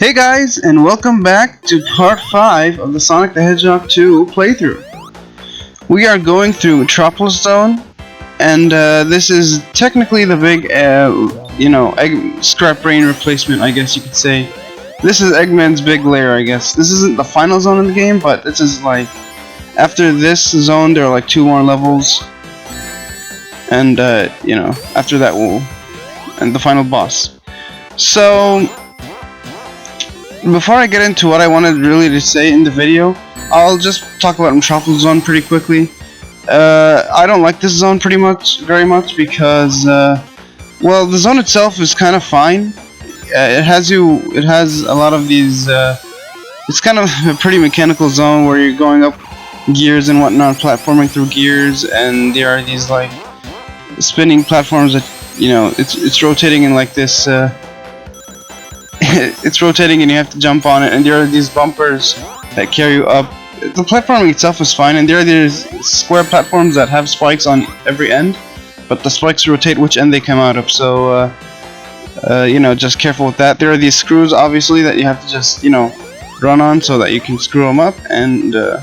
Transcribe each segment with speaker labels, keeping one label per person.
Speaker 1: Hey guys, and welcome back to part 5 of the Sonic the Hedgehog 2 playthrough. We are going through Metropolis Zone, and this is technically the big, scrap brain replacement, I guess you could say. This is Eggman's big lair, I guess. This isn't the final zone in the game, but this is like, after this zone there are like 2 more levels, and after that and the final boss. So, before I get into what I wanted really to say in the video, I'll just talk about Metropolis Zone pretty quickly. I don't like this zone very much because, well, the zone itself is kind of fine. It has a lot of these, it's kind of a pretty mechanical zone where you're going up gears and whatnot, platforming through gears, and there are these like spinning platforms that, it's rotating in like this, it's rotating and you have to jump on it, and there are these bumpers that carry you up. The platforming itself is fine, and there are these square platforms that have spikes on every end, but the spikes rotate which end they come out of, so just careful with that. There are these screws obviously that you have to just run on so that you can screw them up, and you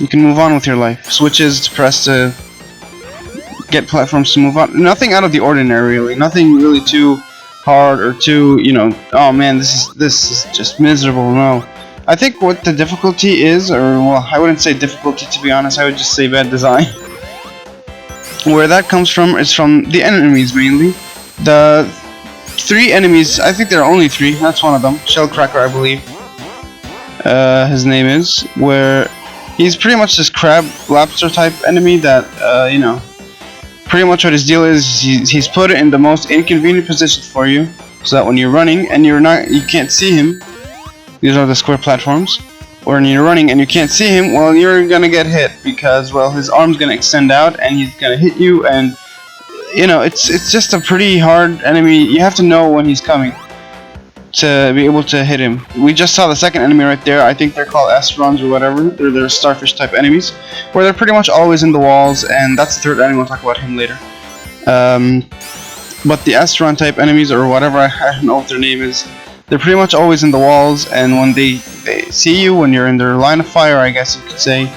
Speaker 1: can move on with your life. Switches to press to get platforms to move on. Nothing out of the ordinary really, nothing really too hard or too, oh man, this is just miserable. No, I think what the difficulty is, or well, I wouldn't say difficulty to be honest, I would just say bad design. Where that comes from is from the enemies mainly. The 3 enemies, I think there are only 3, that's one of them, Shellcracker I believe his name is, where he's pretty much this crab lobster type enemy that, pretty much what his deal is, he's put it in the most inconvenient position for you, so that when you're running and you can't see him, these are the square platforms, when you're running and you can't see him, well, you're gonna get hit, because, well, his arm's gonna extend out and he's gonna hit you, and it's just a pretty hard enemy. You have to know when he's coming to be able to hit him. We just saw the second enemy right there. I think they're called Astrons or whatever. They're starfish type enemies, where they're pretty much always in the walls, and that's the third enemy. We'll talk about him later. But the Astron type enemies, or whatever, I don't know what their name is, they're pretty much always in the walls, and when they see you, when you're in their line of fire, I guess you could say,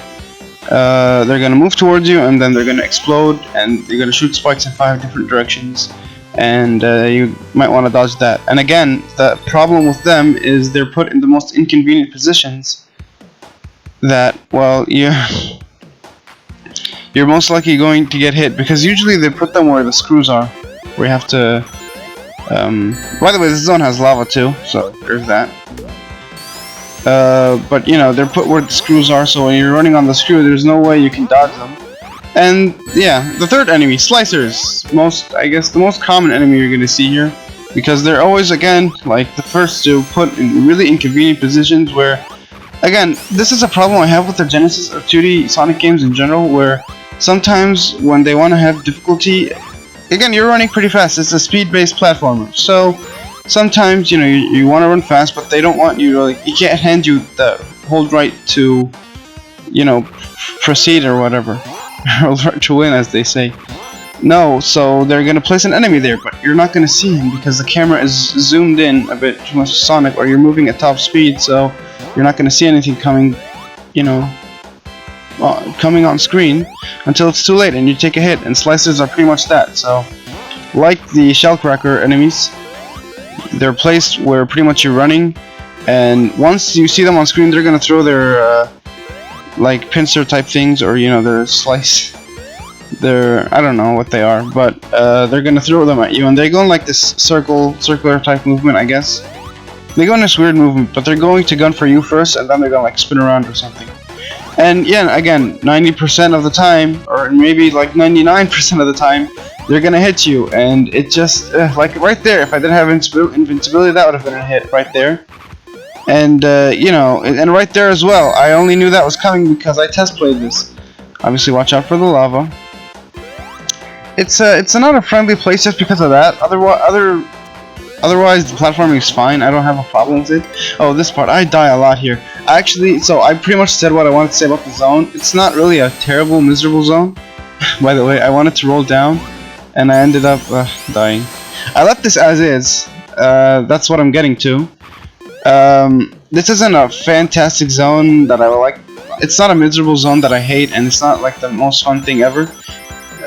Speaker 1: they're gonna move towards you, and then they're gonna explode, and you're gonna shoot spikes in 5 different directions, and you might want to dodge that. And again, the problem with them is they're put in the most inconvenient positions that, well, you're most likely going to get hit, because usually they put them where the screws are, where you have to, by the way, this zone has lava too, so there's that. But they're put where the screws are, so when you're running on the screw, there's no way you can dodge them. And yeah, the third enemy, Slicers, I guess the most common enemy you're gonna see here, because they're always, again, like the first two, put in really inconvenient positions where, again, this is a problem I have with the genesis of 2D Sonic games in general, where sometimes when they want to have difficulty, again, you're running pretty fast, it's a speed-based platformer, so sometimes, you want to run fast, but they don't want you to, like, you can't hand you the hold right to, proceed or whatever, hold right to win, as they say. No, so they're gonna place an enemy there, but you're not gonna see him because the camera is zoomed in a bit too much Sonic, or you're moving at top speed, so you're not gonna see anything coming, coming on screen until it's too late and you take a hit, and Slicers are pretty much that. So, like the Shellcracker enemies, they're placed where pretty much you're running, and once you see them on screen, they're gonna throw their like pincer type things, or their slice, I don't know what they are, but they're gonna throw them at you, and they go in like this circular type movement, I guess. They go in this weird movement, but they're going to gun for you first, and then they're gonna like spin around or something. And yeah, again, 90% of the time, or maybe like 99% of the time, they're gonna hit you, and it just like right there, if I didn't have invincibility, that would have been a hit right there. And and right there as well, I only knew that was coming because I test played this. Obviously, watch out for the lava. It's not a friendly place just because of that. Otherwise, the platforming is fine. I don't have a problem with it. Oh, this part, I die a lot here. Actually, so I pretty much said what I wanted to say about the zone. It's not really a terrible, miserable zone. By the way, I wanted to roll down, and I ended up dying. I left this as is. That's what I'm getting to. This isn't a fantastic zone that I like. It's not a miserable zone that I hate, and it's not like the most fun thing ever.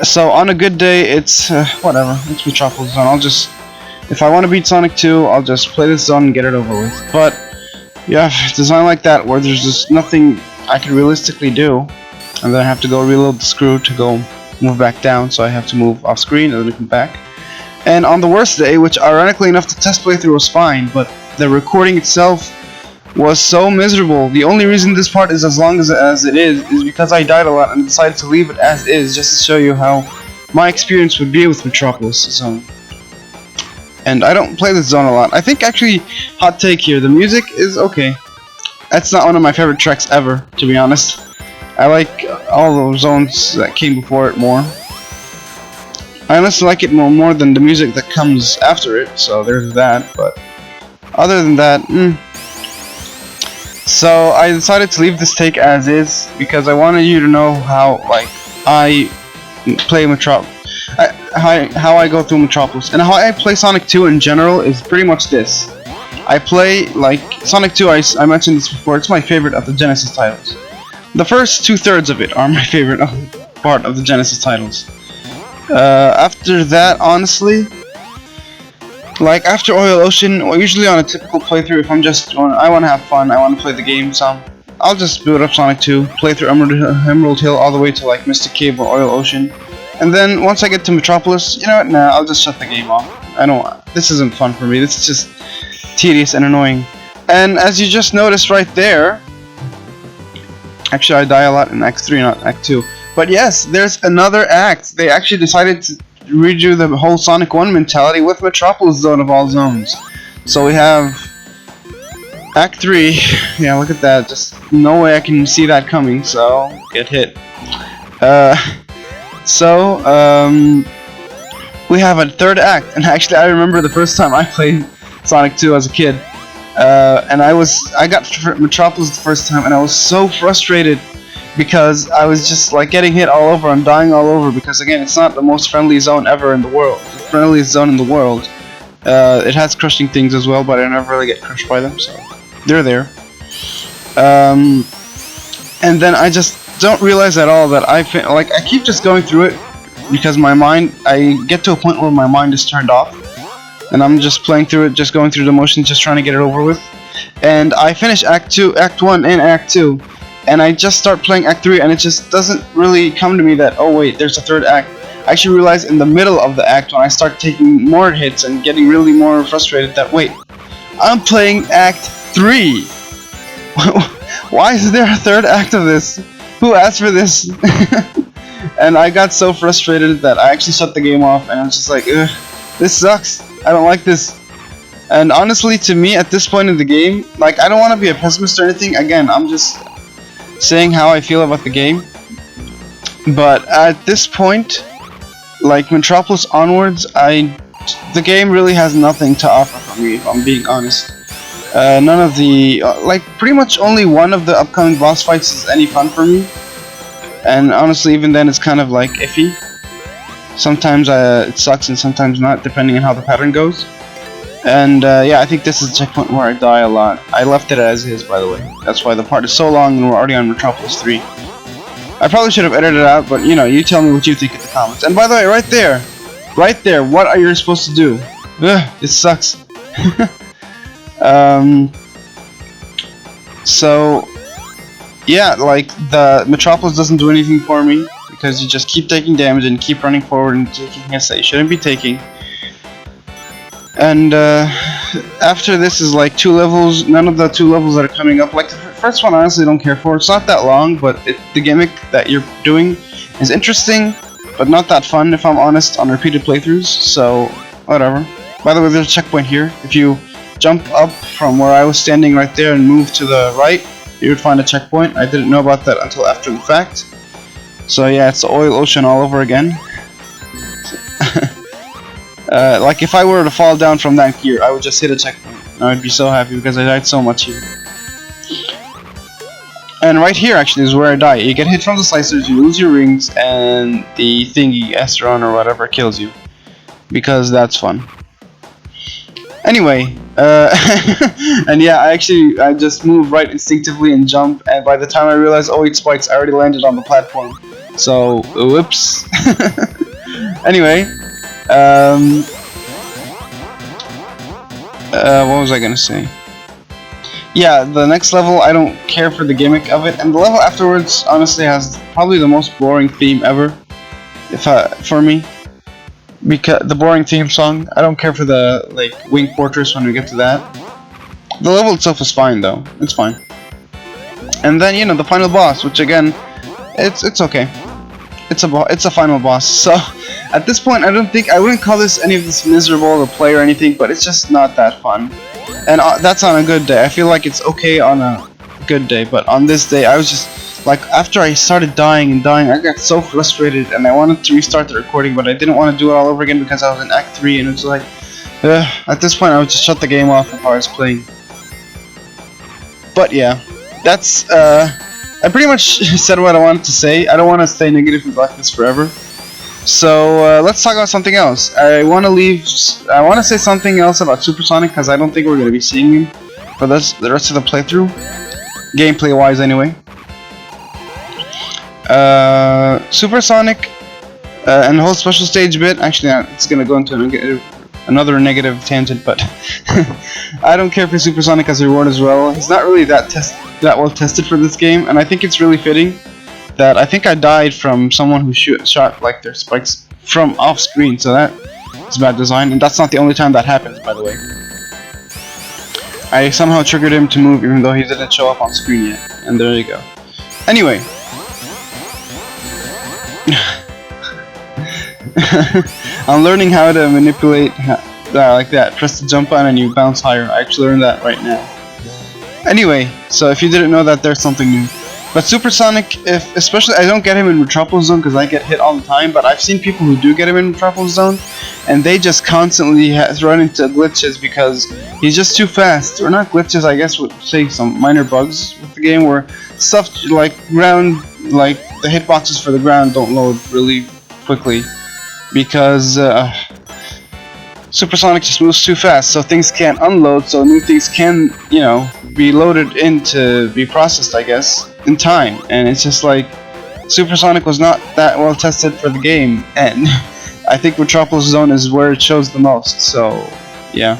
Speaker 1: So on a good day, it's whatever. It's Metropolis Zone. I'll just, if I want to beat Sonic 2, I'll just play this zone and get it over with. But yeah, it's a zone like that where there's just nothing I can realistically do, and then I have to go reload the screw to go move back down. So I have to move off screen and then come back. And on the worst day, which ironically enough the test playthrough was fine, but the recording itself was so miserable. The only reason this part is as long as it is because I died a lot and decided to leave it as is just to show you how my experience would be with Metropolis Zone. And I don't play this zone a lot. I think actually, hot take here, the music is okay. That's not one of my favorite tracks ever, to be honest. I like all those zones that came before it more. I honestly like it more than the music that comes after it, so there's that, but other than that, So I decided to leave this take as is because I wanted you to know how like I play how I go through Metropolis, and how I play Sonic 2 in general is pretty much this. I play like Sonic 2. I mentioned this before. It's my favorite of the Genesis titles. The first 2/3 of it are my favorite part of the Genesis titles. After that, honestly, like after Oil Ocean, or usually on a typical playthrough, if I want to have fun, I want to play the game some, I'll just boot up Sonic 2, play through Emerald Hill all the way to like Mystic Cave or Oil Ocean, and then once I get to Metropolis, you know what? Nah, I'll just shut the game off. This isn't fun for me. This is just tedious and annoying. And as you just noticed right there, actually I die a lot in Act 3, not Act 2. But yes, there's another act. They actually decided to redo the whole Sonic 1 mentality with Metropolis Zone of all zones. So we have Act 3. Yeah, look at that. Just no way I can see that coming, so get hit. We have a third act, and actually I remember the first time I played Sonic 2 as a kid. And I got Metropolis the first time, and I was so frustrated because I was just like getting hit all over and dying all over, because again, it's not the most friendly zone ever in the world. The friendliest zone in the world. It has crushing things as well, but I never really get crushed by them, so they're there. And then I just don't realize at all that I keep just going through it because I get to a point where my mind is turned off, and I'm just playing through it, just going through the motions, just trying to get it over with. And I finish Act 1 and Act 2. And I just start playing Act 3, and it just doesn't really come to me that, oh wait, there's a third act. I actually realize in the middle of the act, when I start taking more hits and getting really more frustrated, that wait, I'm playing Act 3! Why is there a third act of this? Who asked for this? And I got so frustrated that I actually shut the game off, and I was just like, ugh, this sucks, I don't like this. And honestly, to me, at this point in the game, like, I don't want to be a pessimist or anything, again, I'm just saying how I feel about the game, but at this point, like Metropolis onwards, the game really has nothing to offer for me, if I'm being honest. None of the like pretty much only one of the upcoming boss fights is any fun for me, and honestly, even then, it's kind of like iffy. Sometimes it sucks, and sometimes not, depending on how the pattern goes. And yeah, I think this is a checkpoint where I die a lot. I left it as is, by the way. That's why the part is so long and we're already on Metropolis 3. I probably should have edited it out, but you know, you tell me what you think in the comments. And by the way, right there, what are you supposed to do? Ugh, it sucks. So, yeah, like, the Metropolis doesn't do anything for me, because you just keep taking damage and keep running forward and taking hits that you shouldn't be taking. And after this is like 2 levels. None of the 2 levels that are coming up, like the first one, I honestly don't care for. It's not that long, but the gimmick that you're doing is interesting, but not that fun, if I'm honest, on repeated playthroughs, so whatever. By the way, there's a checkpoint here. If you jump up from where I was standing right there and move to the right, you would find a checkpoint. I didn't know about that until after the fact. So yeah, it's the Oil Ocean all over again. Like if I were to fall down from that gear, I would just hit a checkpoint. I would be so happy because I died so much here. And right here actually is where I die. You get hit from the slicers, you lose your rings, and the thingy, Astron or whatever, kills you. Because that's fun. Anyway, and yeah, I just move right instinctively and jump, and by the time I realize, oh, 8 spikes, I already landed on the platform. So, whoops. Anyway, what was I gonna say? Yeah, the next level, I don't care for the gimmick of it, and the level afterwards, honestly, has probably the most boring theme ever, for me. Because the boring theme song, I don't care for the Wing Fortress when we get to that. The level itself is fine though, it's fine. And then the final boss, which again, it's okay. It's a final boss. So at this point, I wouldn't call any of this miserable to play or anything, but it's just not that fun. And that's on a good day. I feel like it's okay on a good day, but on this day, I was just like, after I started dying and dying, I got so frustrated, and I wanted to restart the recording, but I didn't want to do it all over again because I was in Act 3, and it was like, at this point, I would just shut the game off if I was playing. But yeah, that's I pretty much said what I wanted to say. I don't want to stay negative like this forever. So let's talk about something else. I want to say something else about Supersonic because I don't think we're going to be seeing him for the rest of the playthrough, gameplay wise anyway. Supersonic and the whole special stage bit. Actually, it's going to go into another negative tangent, but I don't care for Supersonic as a reward as well. He's not really that well tested for this game, and I think it's really fitting that I think I died from someone who shot like their spikes from off screen, so that is bad design, and that's not the only time that happens, by the way. I somehow triggered him to move even though he didn't show up on screen yet, and there you go. Anyway. I'm learning how to manipulate like that. Press the jump button and you bounce higher. I actually learned that right now. Anyway, so if you didn't know that, there's something new. But Supersonic, especially, I don't get him in Metropolis Zone because I get hit all the time, but I've seen people who do get him in Metropolis Zone, and they just constantly run into glitches because he's just too fast. Or not glitches, I guess would say some minor bugs with the game where stuff like the hitboxes for the ground don't load really quickly because Supersonic just moves too fast, so things can't unload, so new things can, be loaded in to be processed, I guess, in time. And it's just like, Supersonic was not that well tested for the game, and I think Metropolis Zone is where it shows the most, so, yeah.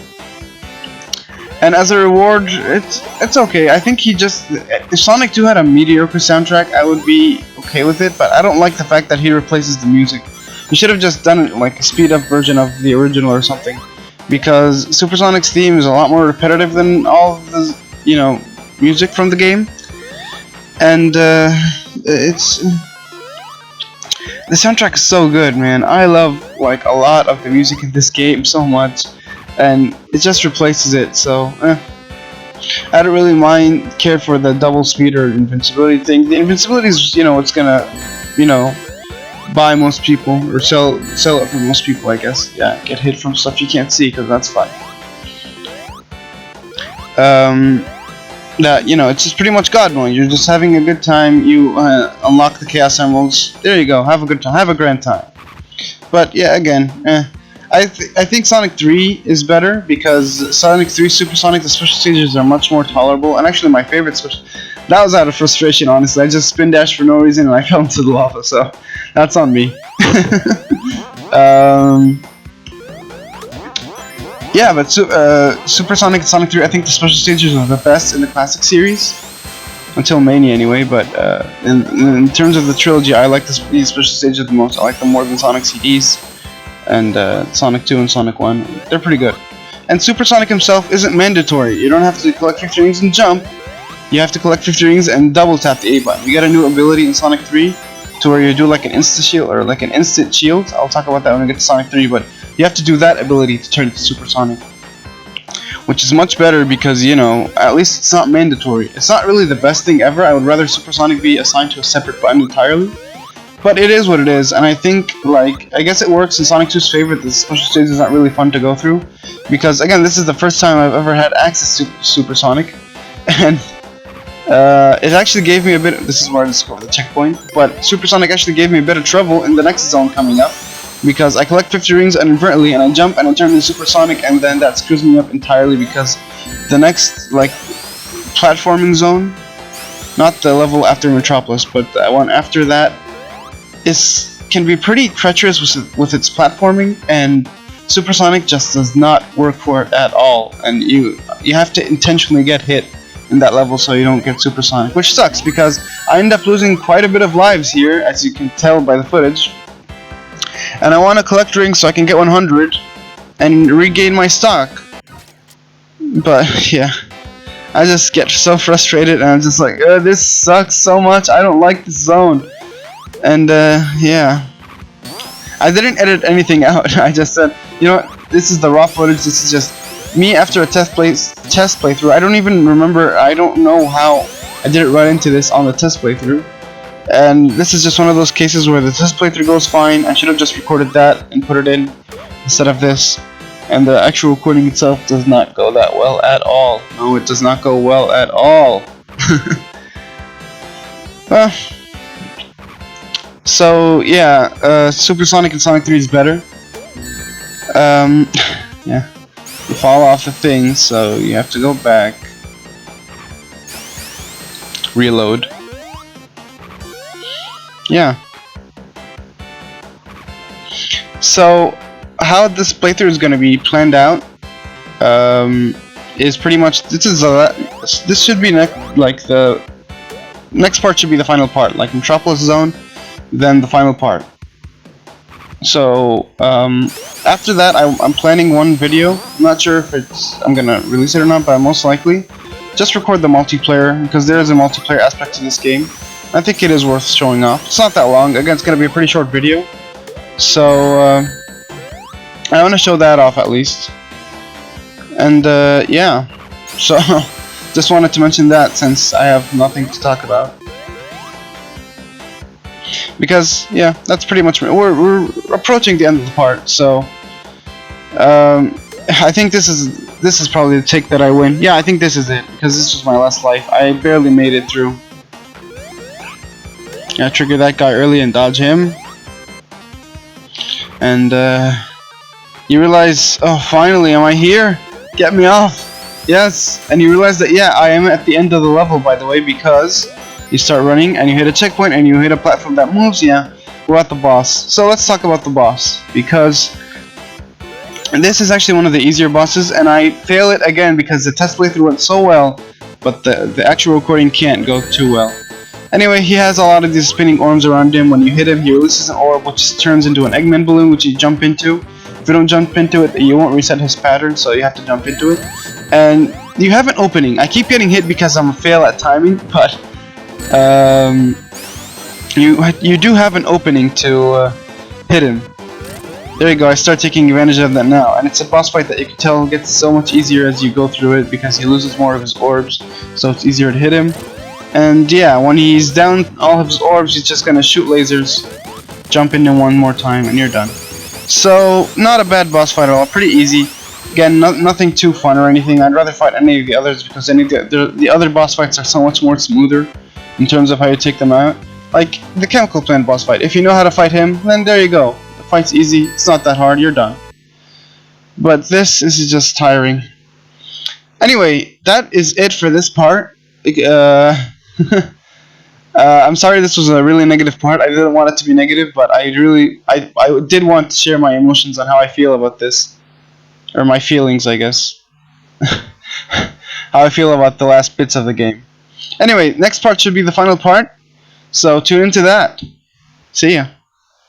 Speaker 1: And as a reward, it's okay. I think if Sonic 2 had a mediocre soundtrack, I would be okay with it, but I don't like the fact that he replaces the music. You should have just done it like a speed-up version of the original or something, because Supersonic's theme is a lot more repetitive than all of the, music from the game, and the soundtrack is so good, man. I love a lot of the music in this game so much, and it just replaces it. So I don't really care for the double speed or invincibility thing. The invincibility is, it's gonna, buy most people or sell it for most people, I guess. Yeah, get hit from stuff you can't see because that's fun. It's just pretty much God mode. You're just having a good time. You unlock the Chaos Emeralds. There you go. Have a good time. Have a grand time. But yeah, again, I think Sonic 3 is better because Sonic 3 Supersonic, the special stages are much more tolerable. And actually, my favorite that was out of frustration, honestly. I just spin dashed for no reason and I fell into the lava, so that's on me. Yeah, but Supersonic and Sonic 3, I think the special stages are the best in the classic series. Until Mania, anyway, but in terms of the trilogy, I like these special stages the most. I like them more than Sonic CDs and Sonic 2 and Sonic 1. They're pretty good. And Supersonic himself isn't mandatory. You don't have to collect 50 rings and jump. You have to collect 50 rings and double tap the A button. You get a new ability in Sonic 3 to where you do like an insta-shield or like an instant shield. I'll talk about that when we get to Sonic 3, but you have to do that ability to turn to Supersonic, which is much better because, at least it's not mandatory. It's not really the best thing ever. I would rather Supersonic be assigned to a separate button entirely, but it is what it is. And I think, I guess it works in Sonic 2's favor. The special stage is not really fun to go through because, again, this is the first time I've ever had access to Supersonic, and it actually gave me a bit. This is where I discovered the checkpoint, but Supersonic actually gave me a bit of trouble in the next zone coming up because I collect 50 rings inadvertently and I jump and I turn into supersonic, and then that screws me up entirely because the next like platforming zone, not the level after Metropolis, but the one after that, can be pretty treacherous with its platforming, and supersonic just does not work for it at all, and you have to intentionally get hit in that level so you don't get supersonic, which sucks because I end up losing quite a bit of lives here, as you can tell by the footage. And I want to collect rings so I can get 100 and regain my stock. But yeah, I just get so frustrated and I'm just like, this sucks so much, I don't like this zone. And yeah, I didn't edit anything out. I just said, you know what, this is the raw footage, this is just me after a test playthrough. I don't even remember, I don't know how I didn't run into this on the test playthrough. And this is just one of those cases where the test playthrough goes fine. I should have just recorded that and put it in instead of this. And the actual recording itself does not go that well at all. No, it does not go well at all. Well, so yeah, Supersonic and Sonic 3 is better. Yeah. You fall off the thing, so you have to go back. Reload. Yeah. So, how this playthrough is going to be planned out is pretty much this should be like the next part should be the final part, like Metropolis Zone, then the final part. So after that, I'm planning one video. I'm not sure if I'm gonna release it or not, but most likely just record the multiplayer, because there is a multiplayer aspect to this game. I think it is worth showing off. It's not that long. Again, it's gonna be a pretty short video, so I want to show that off at least. And yeah, so just wanted to mention that since I have nothing to talk about. Because yeah, that's pretty much we're approaching the end of the part, so I think this is probably the take that I win. Yeah, I think this is it, because this was my last life. I barely made it through. I trigger that guy early and dodge him, and you realize, oh, finally, am I here? Get me off! Yes, and you realize that yeah, I am at the end of the level, by the way, because you start running and you hit a checkpoint and you hit a platform that moves. Yeah, we're at the boss. So let's talk about the boss, because this is actually one of the easier bosses, and I fail it again because the test playthrough went so well, but the actual recording can't go too well. Anyway, he has a lot of these spinning orbs around him. When you hit him, he releases an orb which turns into an Eggman balloon, which you jump into. If you don't jump into it, you won't reset his pattern, so you have to jump into it. And you have an opening. I keep getting hit because I'm a fail at timing, but you do have an opening to hit him. There you go, I start taking advantage of that now, and it's a boss fight that you can tell gets so much easier as you go through it because he loses more of his orbs, so it's easier to hit him. And yeah, when he's down all of his orbs, he's just gonna shoot lasers, jump into one more time, and you're done. So, not a bad boss fight at all, pretty easy. Again, nothing too fun or anything. I'd rather fight any of the others because the other boss fights are so much more smoother in terms of how you take them out. Like the chemical plant boss fight, if you know how to fight him, then there you go. The fight's easy, it's not that hard, you're done. But this is just tiring. Anyway, that is it for this part. I'm sorry this was a really negative part. I didn't want it to be negative, but I did want to share my emotions on how I feel about this. Or my feelings, I guess. How I feel about the last bits of the game. Anyway, next part should be the final part, so tune into that. See ya.